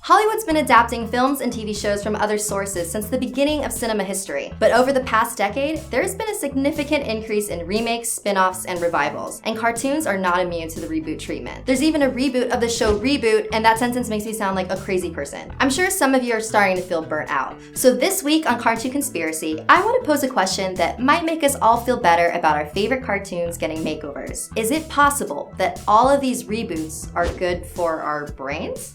Hollywood's been adapting films and TV shows from other sources since the beginning of cinema history. But over the past decade, there's been a significant increase in remakes, spin-offs, and revivals. And cartoons are not immune to the reboot treatment. There's even a reboot of the show Reboot, and that sentence makes me sound like a crazy person. I'm sure some of you are starting to feel burnt out. So this week on Cartoon Conspiracy, I want to pose a question that might make us all feel better about our favorite cartoons getting makeovers. Is it possible that all of these reboots are good for our brains?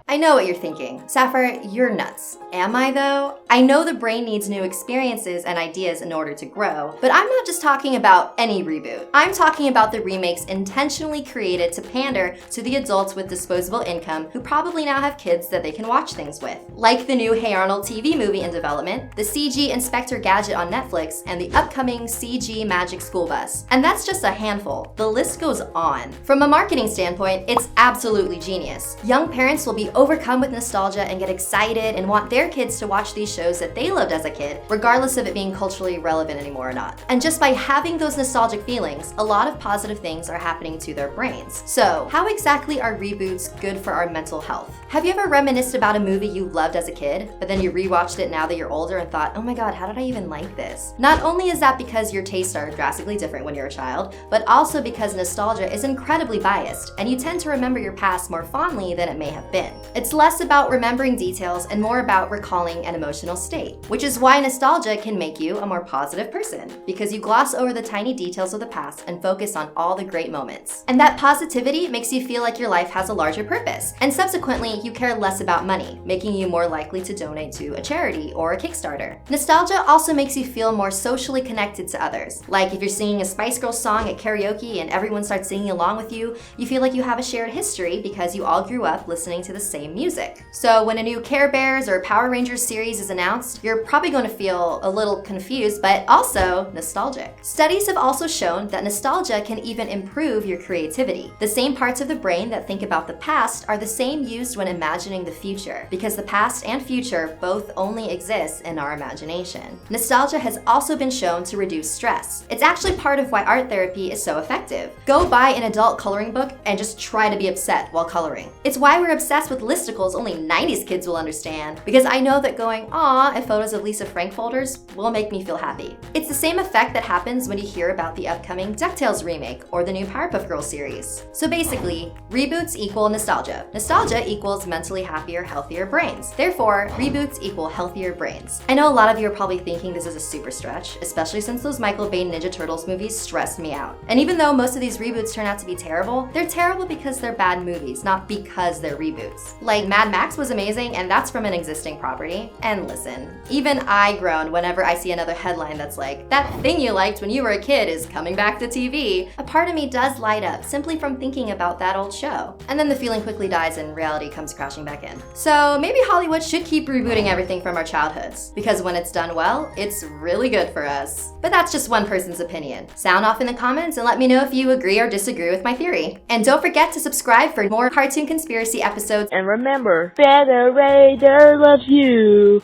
I know what you're thinking. Sapphire, you're nuts. Am I though? I know the brain needs new experiences and ideas in order to grow, but I'm not just talking about any reboot. I'm talking about the remakes intentionally created to pander to the adults with disposable income who probably now have kids that they can watch things with. Like the new Hey Arnold TV movie in development, the CG Inspector Gadget on Netflix, and the upcoming CG Magic School Bus. And that's just a handful. The list goes on. From a marketing standpoint, it's absolutely genius. Young parents will be overcome with nostalgia and get excited and want their kids to watch these shows that they loved as a kid, regardless of it being culturally relevant anymore or not. And just by having those nostalgic feelings, a lot of positive things are happening to their brains. So, how exactly are reboots good for our mental health? Have you ever reminisced about a movie you loved as a kid, but then you rewatched it now that you're older and thought, oh my god, how did I even like this? Not only is that because your tastes are drastically different when you're a child, but also because nostalgia is incredibly biased, and you tend to remember your past more fondly than it may have been. It's less about remembering details and more about recalling an emotional state, which is why nostalgia can make you a more positive person, because you gloss over the tiny details of the past and focus on all the great moments. And that positivity makes you feel like your life has a larger purpose, and subsequently, you care less about money, making you more likely to donate to a charity or a Kickstarter. Nostalgia also makes you feel more socially connected to others. Like if you're singing a Spice Girls song at karaoke and everyone starts singing along with you, you feel like you have a shared history because you all grew up listening to the same music. So when a new Care Bears or Power Rangers series is announced, you're probably going to feel a little confused, but also nostalgic. Studies have also shown that nostalgia can even improve your creativity. The same parts of the brain that think about the past are the same used when imagining the future, because the past and future both only exist in our imagination. Nostalgia has also been shown to reduce stress. It's actually part of why art therapy is so effective. Go buy an adult coloring book and just try to be upset while coloring. It's why we're obsessed with listicles only 90s kids will understand, because I know that going "aw" at photos of Lisa Frank folders will make me feel happy. It's the same effect that happens when you hear about the upcoming DuckTales remake or the new Powerpuff Girls series. So basically, reboots equal nostalgia. Nostalgia equals mentally happier, healthier brains. Therefore, reboots equal healthier brains. I know a lot of you are probably thinking this is a super stretch, especially since those Michael Bay Ninja Turtles movies stressed me out. And even though most of these reboots turn out to be terrible, they're terrible because they're bad movies, not because they're reboots. Like Mad Max was amazing, and that's from an existing property. And listen, even I groan whenever I see another headline that's like, that thing you liked when you were a kid is coming back to TV. A part of me does light up simply from thinking about that old show. And then the feeling quickly dies and reality comes crashing back in. So maybe Hollywood should keep rebooting everything from our childhoods, because when it's done well, it's really good for us. But that's just one person's opinion. Sound off in the comments and let me know if you agree or disagree with my theory. And don't forget to subscribe for more Cartoon Conspiracy episodes. And remember, Frederator loves you.